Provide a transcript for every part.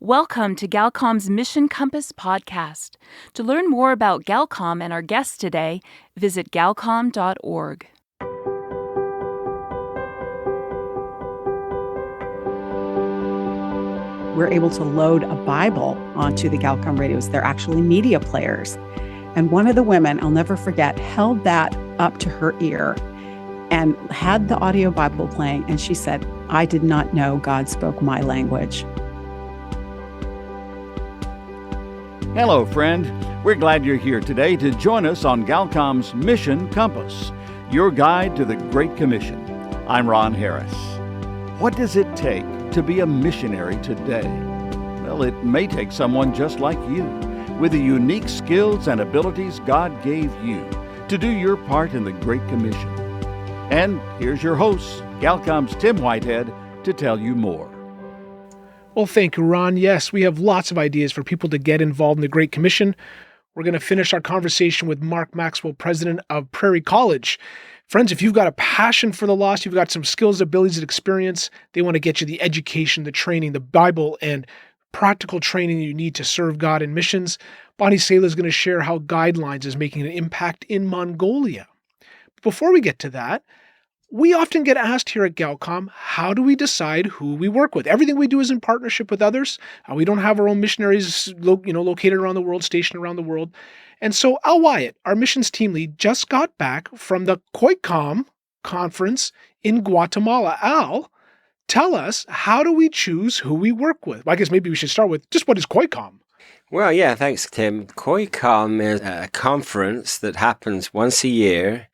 Welcome to Galcom's Mission Compass podcast. To learn more about Galcom and our guests today, visit galcom.org. We're able to load a Bible onto the Galcom radios. They're actually media players. And one of the women, I'll never forget, held that up to her ear and had the audio Bible playing. And she said, "I did not know God spoke my language." Hello, friend. We're glad you're here today to join us on Galcom's Mission Compass, your guide to the Great Commission. I'm Ron Harris. What does it take to be a missionary today? Well, it may take someone just like you, with the unique skills and abilities God gave you to do your part in the Great Commission. And here's your host, Galcom's Tim Whitehead, to tell you more. Well, thank you, Ron. Yes, we have lots of ideas for people to get involved in the Great Commission. We're going to finish our conversation with Mark Maxwell, president of Prairie College. Friends, if you've got a passion for the lost, you've got some skills, abilities, and experience, they want to get you the education, the training, the Bible, and practical training you need to serve God in missions. Bonnie Sala is going to share how Guidelines is making an impact in Mongolia. Before we get to that, we often get asked here at Galcom, how do we decide who we work with? Everything we do is in partnership with others. We don't have our own missionaries located around the world, stationed around the world. And so Al Wyatt, our missions team lead, just got back from the COICOM conference in Guatemala. Al, tell us, how do we choose who we work with? Well, I guess maybe we should start with just what is COICOM? Well, yeah, thanks, Tim. COICOM is a conference that happens once a year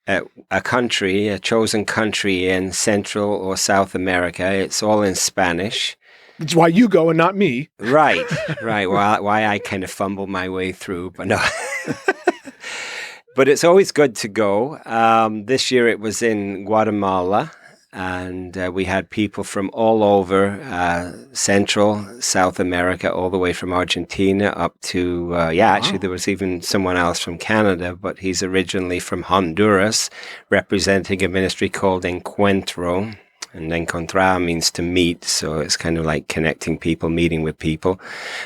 at a chosen country in Central or South America. It's all in Spanish. That's why you go and not me. Right. Well, why I kind of fumble my way through, but no. But it's always good to go. This year it was in Guatemala, and we had people from all over Central, South America, all the way from Argentina up to, actually there was even someone else from Canada, but he's originally from Honduras, representing a ministry called Encuentro. And encontrar means to meet, so it's kind of like connecting people, meeting with people,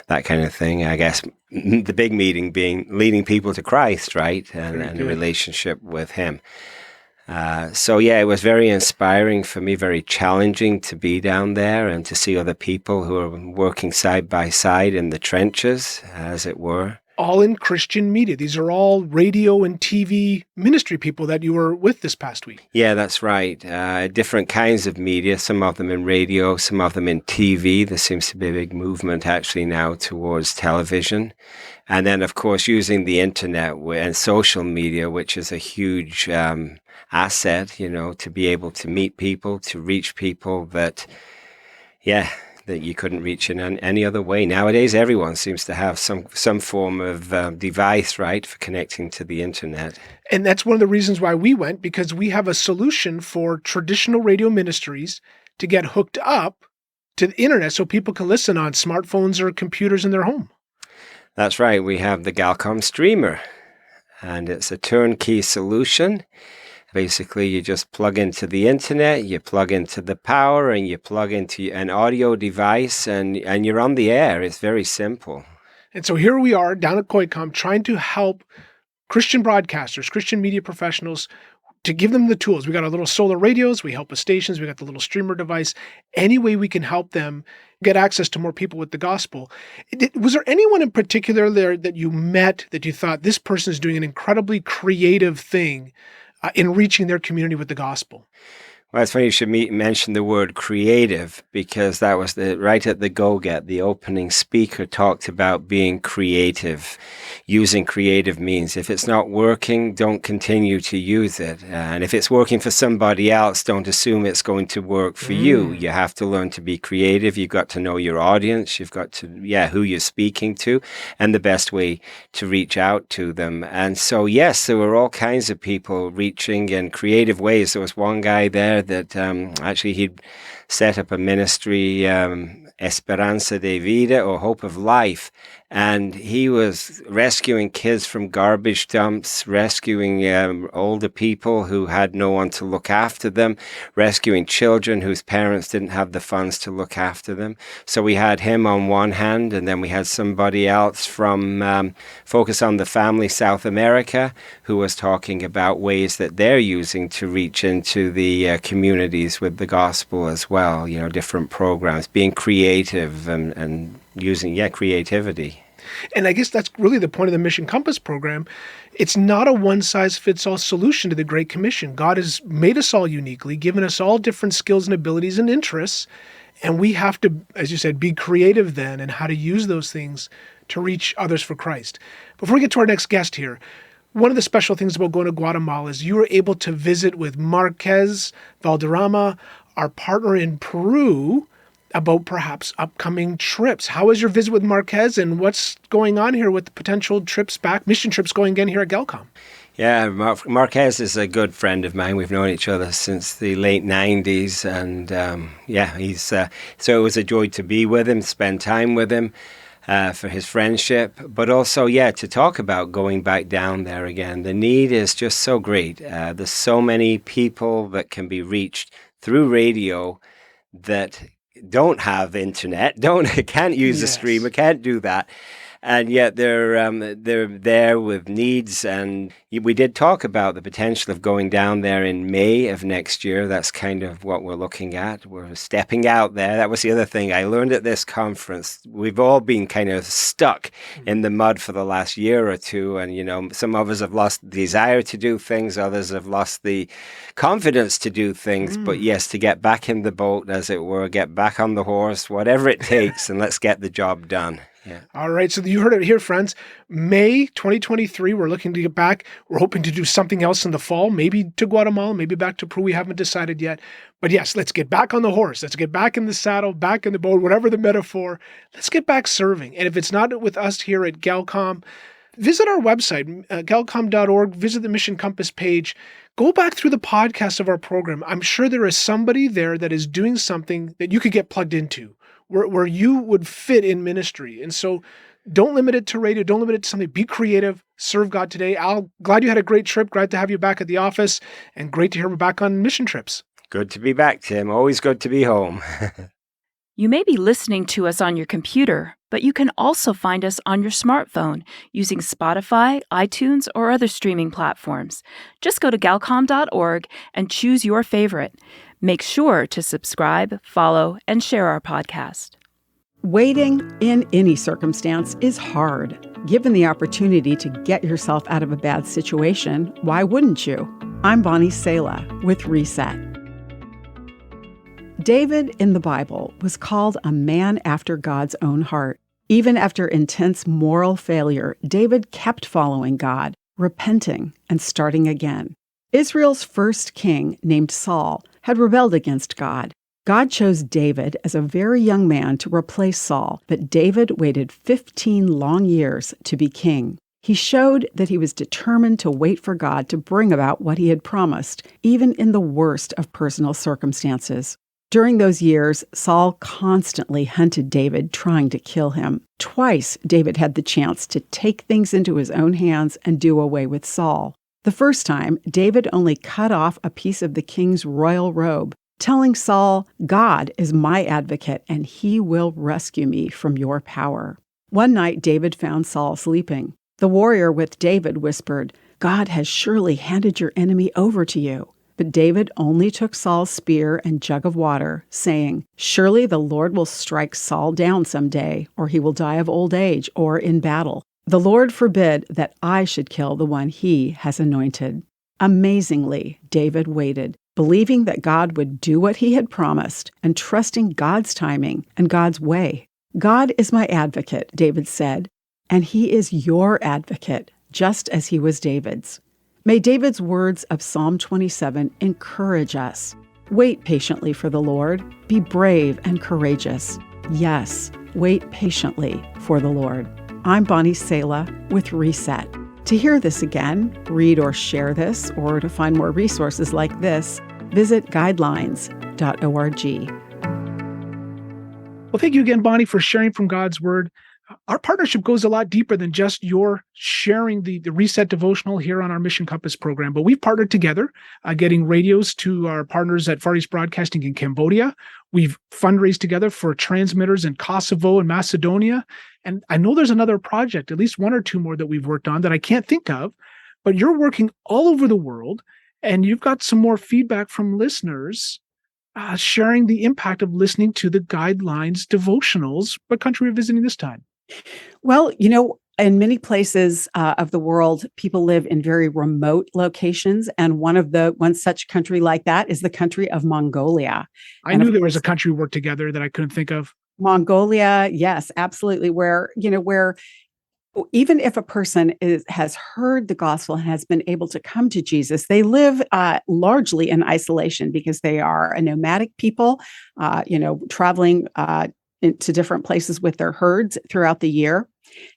that kind of thing. I guess the big meeting being leading people to Christ, right? And a relationship with Him. It was very inspiring for me, very challenging to be down there and to see other people who are working side by side in the trenches, as it were. All in Christian media. These are all radio and TV ministry people that you were with this past week. Yeah, that's right. Different kinds of media, some of them in radio, some of them in TV. There seems to be a big movement actually now towards television. And then, of course, using the internet and social media, which is a huge asset, to be able to meet people, to reach people that you couldn't reach in any other way. Nowadays, everyone seems to have some form of device, right, for connecting to the internet. And that's one of the reasons why we went, because we have a solution for traditional radio ministries to get hooked up to the internet so people can listen on smartphones or computers in their home. That's right. We have the Galcom streamer, and it's a turnkey solution. Basically, you just plug into the internet, you plug into the power, and you plug into an audio device, and you're on the air. It's very simple. And so here we are down at COICOM trying to help Christian broadcasters, Christian media professionals, to give them the tools. We got our little solar radios, we help with stations, we got the little streamer device. Any way we can help them get access to more people with the gospel. Was there anyone in particular there that you met that you thought, this person is doing an incredibly creative thing in reaching their community with the gospel? Well, it's funny you should mention the word creative, because that was right at the go-get. The opening speaker talked about being creative, using creative means. If it's not working, don't continue to use it. And if it's working for somebody else, don't assume it's going to work for you. You have to learn to be creative. You've got to know your audience. You've got to, who you're speaking to, and the best way to reach out to them. And so, yes, there were all kinds of people reaching in creative ways. There was one guy there that actually he'd set up a ministry Esperanza de Vida, or Hope of Life. And he was rescuing kids from garbage dumps, rescuing older people who had no one to look after them, rescuing children whose parents didn't have the funds to look after them. So we had him on one hand, and then we had somebody else from Focus on the Family South America who was talking about ways that they're using to reach into the communities with the gospel as well, different programs, being creative and using creativity. And I guess that's really the point of the Mission Compass program. It's not a one-size-fits-all solution to the Great Commission. God has made us all uniquely, given us all different skills and abilities and interests, and we have to, as you said, be creative then in how to use those things to reach others for Christ. Before we get to our next guest here, one of the special things about going to Guatemala is you were able to visit with Marquez Valderrama, our partner in Peru, about perhaps upcoming trips. How was your visit with Marquez, and what's going on here with the potential trips back, mission trips going again here at Galcom? Yeah, Marquez is a good friend of mine. We've known each other since the late 90s, and he's so it was a joy to be with him, spend time with him for his friendship, but also, to talk about going back down there again. The need is just so great. There's so many people that can be reached through radio that don't have internet, can't use a streamer, can't do that, and yet they're there with needs. And we did talk about the potential of going down there in May of next year. That's kind of what we're looking at. We're stepping out there. That was the other thing I learned at this conference. We've all been kind of stuck in the mud for the last year or two, and some of us have lost the desire to do things, others have lost the confidence to do things. But yes, to get back in the boat, as it were, get back on the horse, whatever it takes, and let's get the job done. Yeah. All right. So you heard it here, friends. May 2023, we're looking to get back. We're hoping to do something else in the fall, maybe to Guatemala, maybe back to Peru. We haven't decided yet. But yes, let's get back on the horse. Let's get back in the saddle, back in the boat, whatever the metaphor. Let's get back serving. And if it's not with us here at Galcom, visit our website, galcom.org, visit the Mission Compass page. Go back through the podcast of our program. I'm sure there is somebody there that is doing something that you could get plugged into, where you would fit in ministry. And so don't limit it to radio. Don't limit it to something. Be creative. Serve God today. Al, glad you had a great trip. Glad to have you back at the office, and great to hear we're back on mission trips. Good to be back, Tim. Always good to be home. You may be listening to us on your computer, but you can also find us on your smartphone using Spotify, iTunes, or other streaming platforms. Just go to galcom.org and choose your favorite. Make sure to subscribe, follow, and share our podcast. Waiting in any circumstance is hard. Given the opportunity to get yourself out of a bad situation, why wouldn't you? I'm Bonnie Sala with Reset. David in the Bible was called a man after God's own heart. Even after intense moral failure, David kept following God, repenting, and starting again. Israel's first king, named Saul, had rebelled against God. God chose David as a very young man to replace Saul, but David waited 15 long years to be king. He showed that he was determined to wait for God to bring about what he had promised, even in the worst of personal circumstances. During those years, Saul constantly hunted David, trying to kill him. Twice, David had the chance to take things into his own hands and do away with Saul. The first time, David only cut off a piece of the king's royal robe, telling Saul, "God is my advocate, and he will rescue me from your power." One night, David found Saul sleeping. The warrior with David whispered, "God has surely handed your enemy over to you." But David only took Saul's spear and jug of water, saying, "Surely the Lord will strike Saul down someday, or he will die of old age or in battle. The Lord forbid that I should kill the one he has anointed." Amazingly, David waited, believing that God would do what he had promised and trusting God's timing and God's way. "God is my advocate," David said, "and he is your advocate, just as he was David's." May David's words of Psalm 27 encourage us. Wait patiently for the Lord. Be brave and courageous. Yes, wait patiently for the Lord. I'm Bonnie Sala with Reset. To hear this again, read or share this, or to find more resources like this, visit guidelines.org. Well, Well, thank you again, Bonnie, for sharing from God's Word. Our partnership goes a lot deeper than just your sharing the Reset devotional here on our Mission Compass program. But we've partnered together, getting radios to our partners at Far East Broadcasting in Cambodia. We've fundraised together for transmitters in Kosovo and Macedonia. And I know there's another project, at least one or two more that we've worked on that I can't think of. But you're working all over the world, and you've got some more feedback from listeners sharing the impact of listening to the Guidelines devotionals. What country are we visiting this time? Well, in many places of the world, people live in very remote locations. And one such country like that is the country of Mongolia. I knew there was a country we worked together that I couldn't think of. Mongolia, yes, absolutely. Where even if a person has heard the gospel and has been able to come to Jesus, they live largely in isolation because they are a nomadic people, traveling to different places with their herds throughout the year.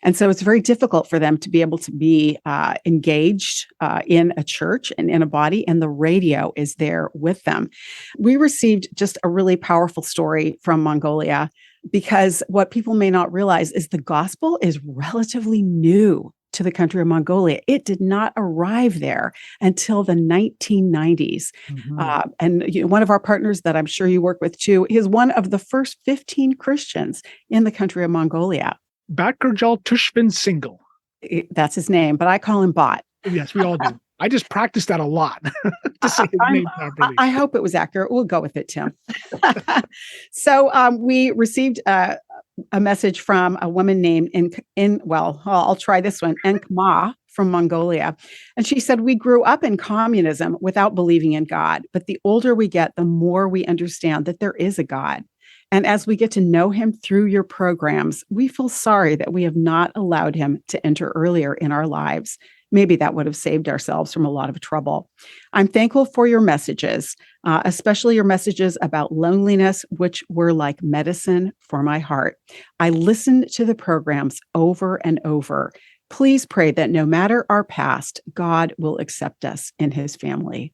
And so it's very difficult for them to be able to be engaged in a church and in a body, and the radio is there with them. We received just a really powerful story from Mongolia, because what people may not realize is the gospel is relatively new to the country of Mongolia. It did not arrive there until the 1990s. Mm-hmm. And one of our partners that I'm sure you work with too is one of the first 15 Christians in the country of Mongolia. Bakirjal Tushvin Single. That's his name, but I call him Bot. Yes, we all do. I just practiced that a lot to say his name properly. I hope it was accurate. We'll go with it, Tim. So we received a message from a woman named I'll try this one, Enkma from Mongolia. And she said, we grew up in communism without believing in God. But the older we get, the more we understand that there is a God. And as we get to know him through your programs, we feel sorry that we have not allowed him to enter earlier in our lives. Maybe that would have saved ourselves from a lot of trouble. I'm thankful for your messages, especially your messages about loneliness, which were like medicine for my heart. I listened to the programs over and over. Please pray that no matter our past, God will accept us in his family.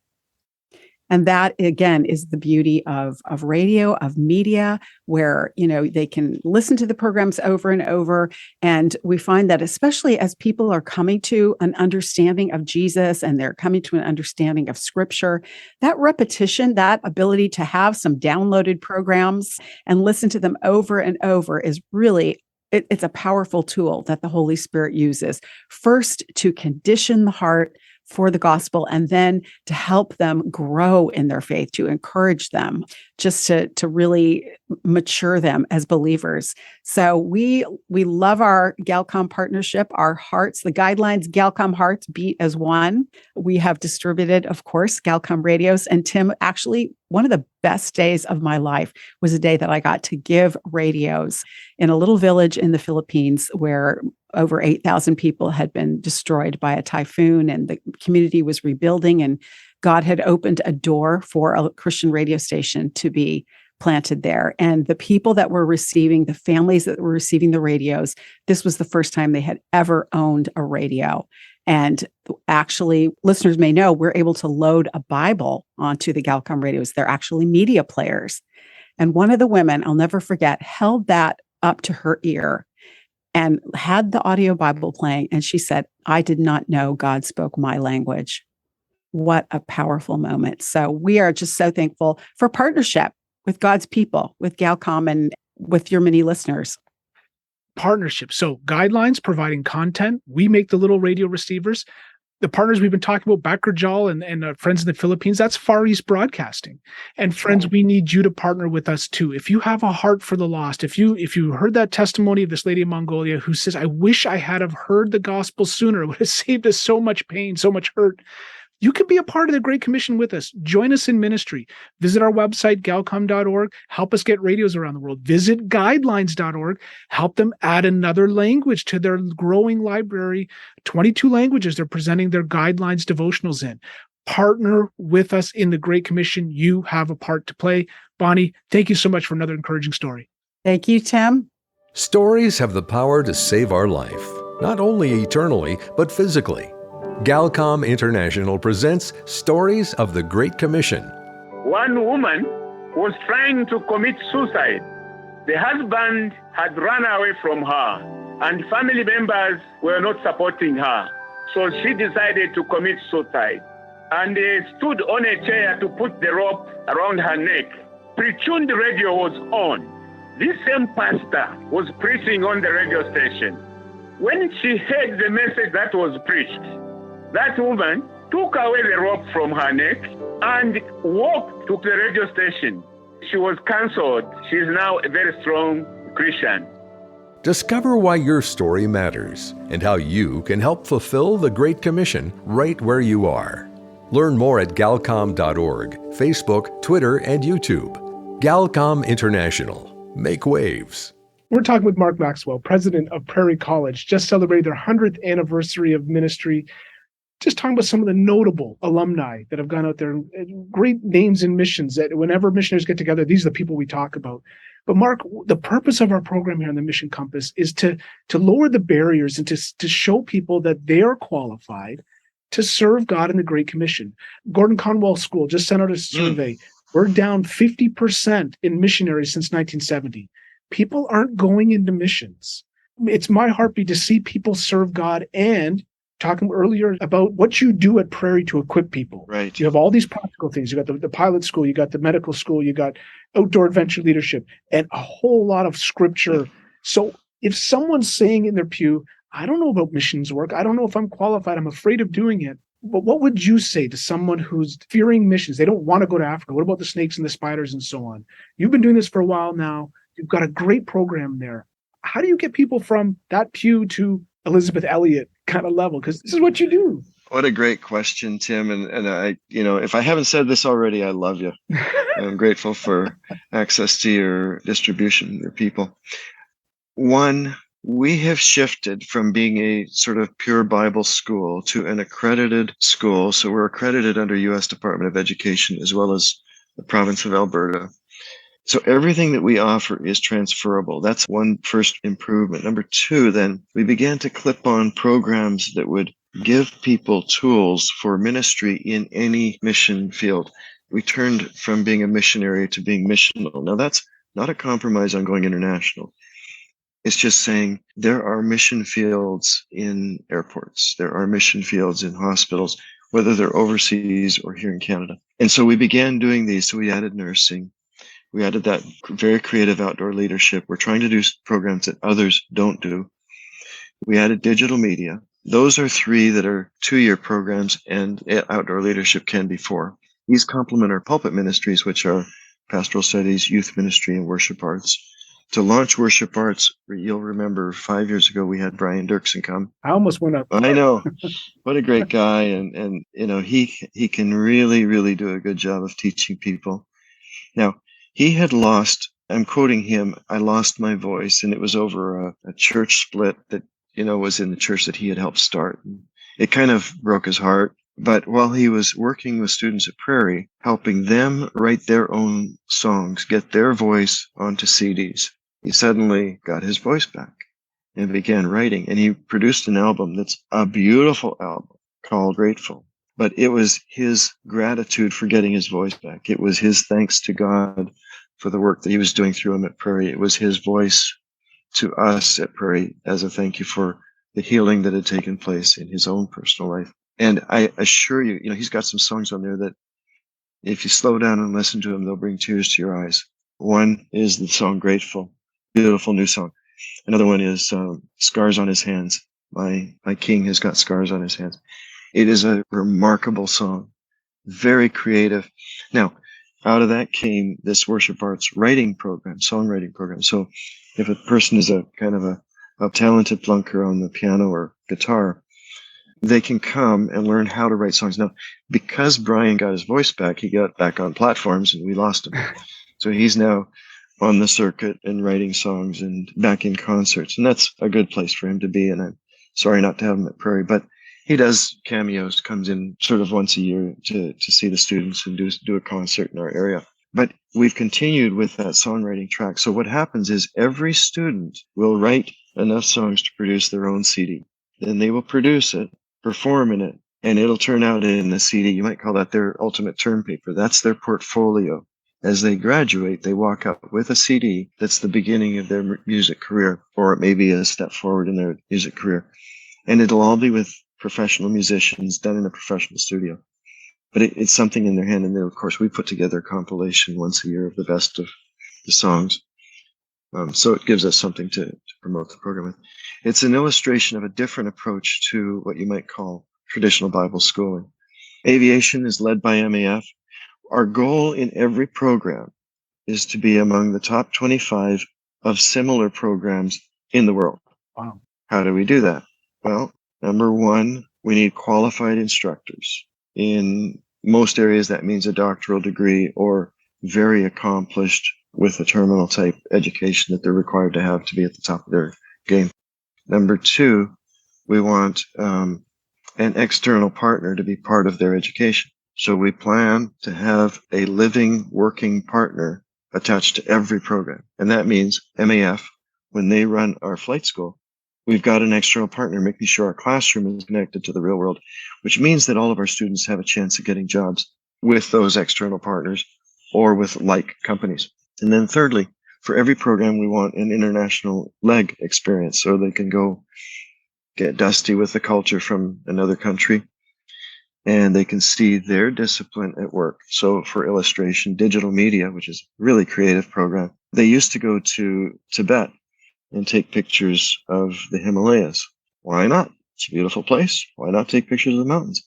And that, again, is the beauty of radio, of media, where, they can listen to the programs over and over. And we find that especially as people are coming to an understanding of Jesus and they're coming to an understanding of Scripture, that repetition, that ability to have some downloaded programs and listen to them over and over is really it's a powerful tool that the Holy Spirit uses, first to condition the heart for the gospel, and then to help them grow in their faith, to encourage them, just to really mature them as believers. So we love our Galcom partnership. Our hearts, the Guidelines Galcom hearts beat as one. We have distributed, of course, Galcom radios. And Tim, actually, one of the best days of my life was a day that I got to give radios in a little village in the Philippines where over 8,000 people had been destroyed by a typhoon, and the community was rebuilding, and God had opened a door for a Christian radio station to be planted there. And the people that were receiving, the families that were receiving the radios, this was the first time they had ever owned a radio. And actually, listeners may know, we're able to load a Bible onto the Galcom radios. They're actually media players. And one of the women, I'll never forget, held that up to her ear and had the audio Bible playing. And she said, I did not know God spoke my language. What a powerful moment. So we are just so thankful for partnership with God's people, with Galcom, and with your many listeners. Partnership. So Guidelines providing content. We make the little radio receivers. The partners we've been talking about, Bakirjal and friends in the Philippines, that's Far East Broadcasting. And friends, we need you to partner with us too. If you have a heart for the lost, if you heard that testimony of this lady in Mongolia who says, I wish I had have heard the gospel sooner, it would have saved us so much pain, so much hurt. You can be a part of the Great Commission with us. Join us in ministry. Visit our website, galcom.org. Help us get radios around the world. Visit guidelines.org. Help them add another language to their growing library. 22 languages they're presenting their Guidelines devotionals in. Partner with us in the Great Commission. You have a part to play. Bonnie, thank you so much for another encouraging story. Thank you, Tim. Stories have the power to save our life, not only eternally, but physically. Galcom International presents Stories of the Great Commission. One woman was trying to commit suicide. The husband had run away from her, and family members were not supporting her. So she decided to commit suicide, and stood on a chair to put the rope around her neck. Pre-tuned radio was on. This same pastor was preaching on the radio station. When she heard the message that was preached, that woman took away the rope from her neck and walked to the radio station. She was counseled. She is now a very strong Christian. Discover why your story matters and how you can help fulfill the Great Commission right where you are. Learn more at galcom.org, Facebook, Twitter, and YouTube. Galcom International. Make waves. We're talking with Mark Maxwell, president of Prairie College, just celebrated their 100th anniversary of ministry. Just talking about some of the notable alumni that have gone out there, great names in missions, that whenever missionaries get together, these are the people we talk about. But Mark, the purpose of our program here on the Mission Compass is to lower the barriers and to show people that they are qualified to serve God in the Great Commission. Gordon Conwell School just sent out a survey. We're down 50% in missionaries since 1970. People aren't going into missions. It's my heartbeat to see people serve God, and talking earlier about what you do at Prairie to equip people. Right. You have all these practical things. You got the pilot school, you got the medical school, you got outdoor adventure leadership, and a whole lot of scripture. So if someone's saying in their pew, I don't know about missions work, I don't know if I'm qualified, I'm afraid of doing it, but what would you say to someone who's fearing missions? They don't want to go to Africa. What about the snakes and the spiders and so on? You've been doing this for a while now. You've got a great program there. How do you get people from that pew to Elizabeth Elliot kind of level? Because this is what you do. What a great question, Tim. And I, if I haven't said this already, I love you. I'm grateful for access to your distribution, your people. One, we have shifted from being a sort of pure Bible school to an accredited school. So we're accredited under U.S. Department of Education as well as the province of Alberta. So everything that we offer is transferable. That's one first improvement. Number two, then we began to clip on programs that would give people tools for ministry in any mission field. We turned from being a missionary to being missional. Now that's not a compromise on going international. It's just saying there are mission fields in airports. There are mission fields in hospitals, whether they're overseas or here in Canada. And so we began doing these. So we added nursing. We added that very creative outdoor leadership. We're trying to do programs that others don't do. We added digital media. Those are three that are 2-year programs, and outdoor leadership can be 4. These complement our pulpit ministries, which are pastoral studies, youth ministry, and worship arts. To launch worship arts, you'll remember 5 years ago, we had Brian Dirksen come. I almost went up. I know. What a great guy. And he can really, really do a good job of teaching people. Now, he had lost, I'm quoting him, I lost my voice, and it was over a church split that, was in the church that he had helped start. It kind of broke his heart. But while he was working with students at Prairie, helping them write their own songs, get their voice onto CDs, he suddenly got his voice back and began writing. And he produced an album that's a beautiful album called Grateful. But it was his gratitude for getting his voice back. It was his thanks to God for the work that he was doing through him at Prairie. It was his voice to us at Prairie as a thank you for the healing that had taken place in his own personal life. And I assure you, he's got some songs on there that if you slow down and listen to them, they'll bring tears to your eyes. One is the song Grateful, beautiful new song. Another one is Scars on His Hands. My king has got scars on his hands. It is a remarkable song, very creative. Now, out of that came this worship arts writing program, songwriting program. So if a person is a kind of a talented plunker on the piano or guitar, they can come and learn how to write songs. Now, because Brian got his voice back, he got back on platforms and we lost him. So he's now on the circuit and writing songs and back in concerts. And that's a good place for him to be. And I'm sorry not to have him at Prairie, but he does cameos, comes in sort of once a year to see the students and do a concert in our area. But we've continued with that songwriting track. So what happens is every student will write enough songs to produce their own CD. Then they will produce it, perform in it, and it'll turn out in a CD. You might call that their ultimate term paper. That's their portfolio. as they graduate, they walk out with a CD that's the beginning of their music career, or it may be a step forward in their music career. And it'll all be with professional musicians done in a professional studio. But it's something in their hand. And then, of course, we put together a compilation once a year of the best of the songs. So it gives us something to promote the program with. It's an illustration of a different approach to what you might call traditional Bible schooling. Aviation is led by MAF. Our goal in every program is to be among the top 25 of similar programs in the world. Wow. How do we do that? Well, number one, we need qualified instructors. In most areas, that means a doctoral degree or very accomplished with a terminal type education that they're required to have to be at the top of their game. Number two, we want an external partner to be part of their education. So we plan to have a living, working partner attached to every program. And that means MAF, when they run our flight school, we've got an external partner making sure our classroom is connected to the real world, which means that all of our students have a chance of getting jobs with those external partners or with like companies. And then thirdly, for every program, we want an international leg experience so they can go get dusty with the culture from another country and they can see their discipline at work. So for illustration, digital media, which is a really creative program, they used to go to Tibet and take pictures of the Himalayas. Why not? It's a beautiful place. Why not take pictures of the mountains?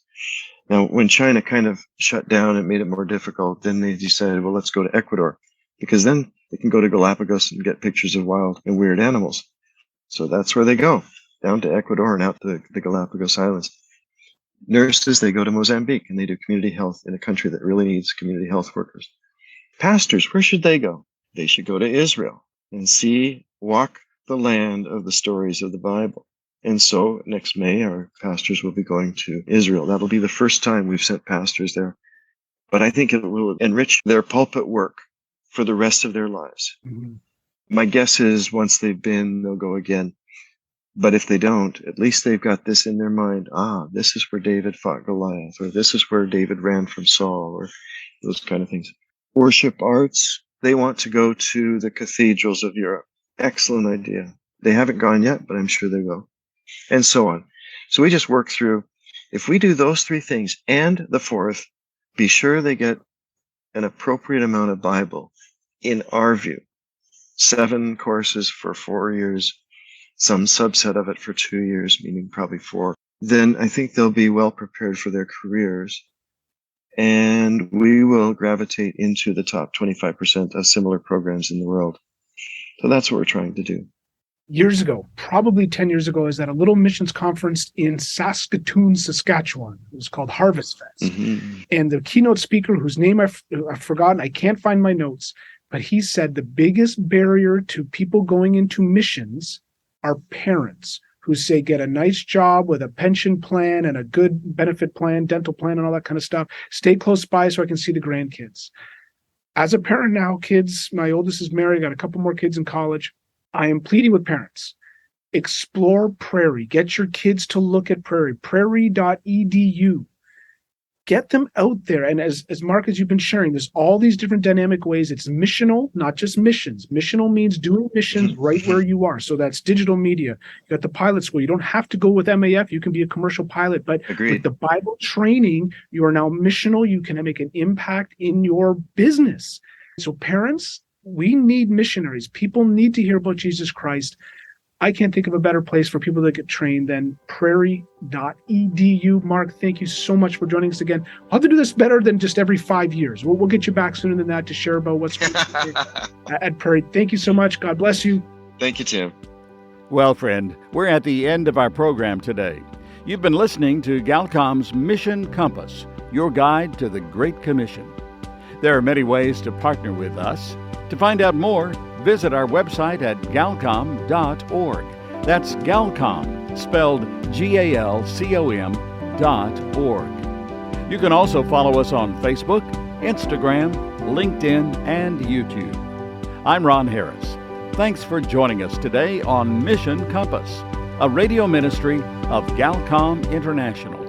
Now, when China kind of shut down and made it more difficult, then they decided, well, let's go to Ecuador, because then they can go to Galapagos and get pictures of wild and weird animals. So that's where they go, down to Ecuador and out to the Galapagos Islands. Nurses, they go to Mozambique and they do community health in a country that really needs community health workers. Pastors, where should they go? They should go to Israel and walk the land of the stories of the Bible. And so next May, our pastors will be going to Israel. That'll be the first time we've sent pastors there. But I think it will enrich their pulpit work for the rest of their lives. Mm-hmm. My guess is once they've been, they'll go again. But if they don't, at least they've got this in their mind. This is where David fought Goliath, or this is where David ran from Saul, or those kind of things. Worship arts, they want to go to the cathedrals of Europe. Excellent idea. They haven't gone yet, but I'm sure they will. And so on. So we just work through, if we do those three things and the fourth, be sure they get an appropriate amount of Bible, in our view. 7 courses for 4 years, some subset of it for 2 years, meaning probably 4. Then I think they'll be well prepared for their careers. And we will gravitate into the top 25% of similar programs in the world. So that's what we're trying to do. Years ago, probably 10 years ago, I was at a little missions conference in Saskatoon, Saskatchewan. It was called Harvest Fest. Mm-hmm. And the keynote speaker, whose name I've forgotten, I can't find my notes, but he said the biggest barrier to people going into missions are parents who say, get a nice job with a pension plan and a good benefit plan, dental plan, and all that kind of stuff. Stay close by so I can see the grandkids. As a parent now, kids, my oldest is married, got a couple more kids in college. I am pleading with parents. Explore Prairie. Get your kids to look at Prairie. Prairie.edu. Get them out there. And as Mark, as you've been sharing, there's all these different dynamic ways. It's missional, not just missions. Missional means doing missions right where you are. So that's digital media. You got the pilot school. You don't have to go with MAF. You can be a commercial pilot. But with the Bible training, you are now missional. You can make an impact in your business. So parents, we need missionaries. People need to hear about Jesus Christ. I can't think of a better place for people to get trained than prairie.edu. Mark, thank you so much for joining us again. I'll have to do this better than just every 5 years. We'll get you back sooner than that to share about what's going on at Prairie. Thank you so much. God bless you. Thank you, Tim. Well, friend, we're at the end of our program today. You've been listening to Galcom's Mission Compass, your guide to the Great Commission. There are many ways to partner with us. To find out more, visit our website at galcom.org. That's Galcom, spelled GALCOM.org. You can also follow us on Facebook, Instagram, LinkedIn, and YouTube. I'm Ron Harris. Thanks for joining us today on Mission Compass, a radio ministry of Galcom International.